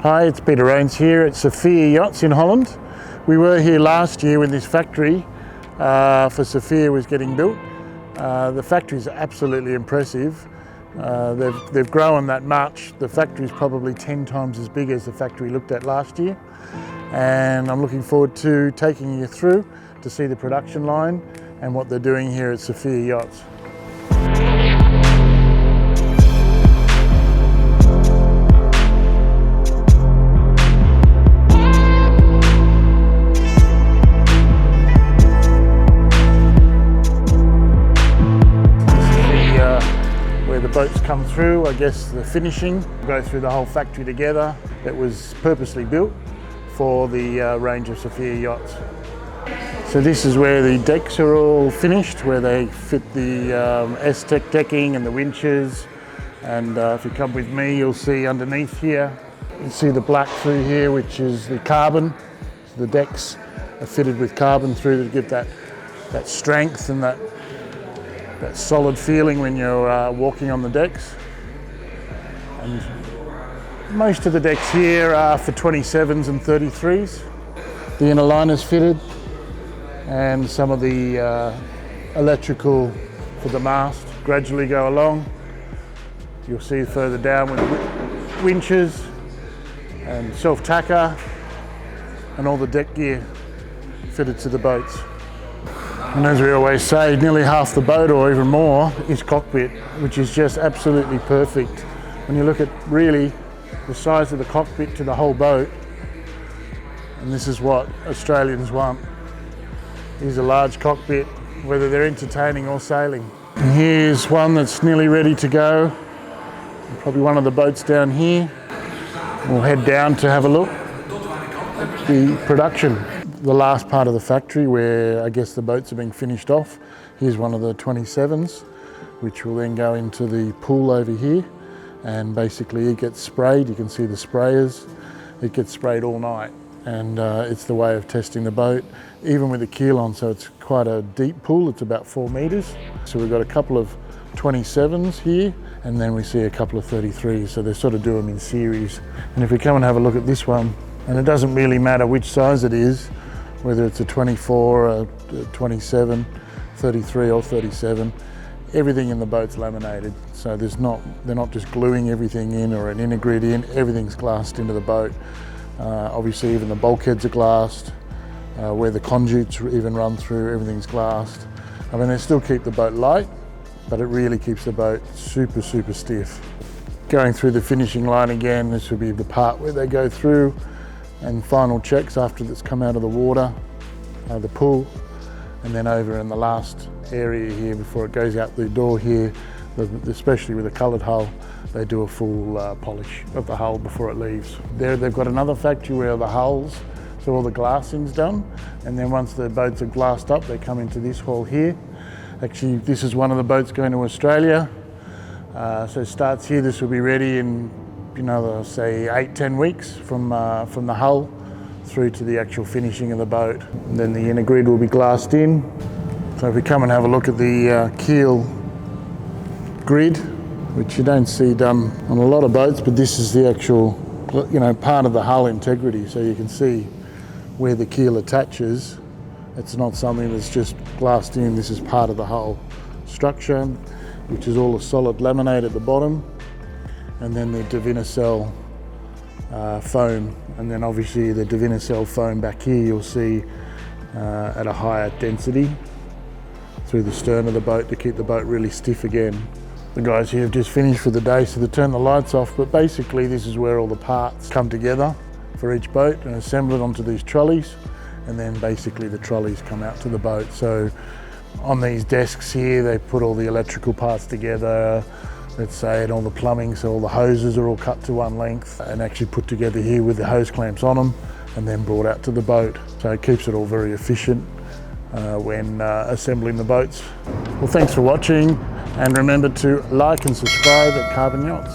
Hi, it's Peter Rains here at Saffier Yachts in Holland. We were here last year when this factory for Saffier was getting built. The factory is absolutely impressive. They've grown that much. The factory is probably 10 times as big as the factory we looked at last year. And I'm looking forward to taking you through to see the production line and what they're doing here at Saffier Yachts. Where the boats come through, I guess the finishing, go through the whole factory together. It was purposely built for the range of Saffier Yachts. So this is where the decks are all finished, where they fit the S-Tech decking and the winches. And if you come with me, you'll see underneath here, you see the black through here, which is the carbon. So the decks are fitted with carbon through to give that strength and that solid feeling when you're walking on the decks. And most of the decks here are for 27s and 33s. The inner liner's fitted and some of the electrical for the mast gradually go along. You'll see further down with winches and self-tacker and all the deck gear fitted to the boats. And as we always say, nearly half the boat or even more is cockpit, which is just absolutely perfect. When you look at really the size of the cockpit to the whole boat, and this is what Australians want, is a large cockpit, whether they're entertaining or sailing. And here's one that's nearly ready to go. Probably one of the boats down here. We'll head down to have a look at the production. The last part of the factory where I guess the boats are being finished off. Here's one of the 27s, which will then go into the pool over here, and basically it gets sprayed. You can see the sprayers. It gets sprayed all night, and it's the way of testing the boat, even with the keel on, so it's quite a deep pool. It's about 4 meters. So we've got a couple of 27s here, and then we see a couple of 33s, so they sort of do them in series. And if we come and have a look at this one, and it doesn't really matter which size it is, whether it's a 24, a 27, 33 or 37, everything in the boat's laminated. So they're not just gluing everything in or an integrid in, everything's glassed into the boat. Obviously even the bulkheads are glassed, where the conduits even run through, everything's glassed. I mean, they still keep the boat light, but it really keeps the boat super, super stiff. Going through the finishing line again, this will be the part where they go through and final checks after it's come out of the water, the pool, and then over in the last area here before it goes out the door here, especially with a coloured hull, they do a full polish of the hull before it leaves. There they've got another factory where the hulls, so all the glassing's done, and then once the boats are glassed up, they come into this hall here. Actually, this is one of the boats going to Australia, so it starts here. This will be ready in, say 8-10 weeks from the hull through to the actual finishing of the boat. And then the inner grid will be glassed in. So if we come and have a look at the keel grid, which you don't see done on a lot of boats, but this is the actual, part of the hull integrity. So you can see where the keel attaches. It's not something that's just glassed in. This is part of the hull structure, which is all a solid laminate at the bottom. And then the Divinacell foam, and then obviously the Divinacell foam back here you'll see at a higher density through the stern of the boat to keep the boat really stiff again. The guys here have just finished for the day, so they turn the lights off, but basically this is where all the parts come together for each boat and assemble it onto these trolleys, and then basically the trolleys come out to the boat. So on these desks here they put all the electrical parts together, let's say, and all the plumbing, so all the hoses are all cut to one length and actually put together here with the hose clamps on them and then brought out to the boat. So it keeps it all very efficient when assembling the boats. Well, thanks for watching, and remember to like and subscribe at Carbon Yachts.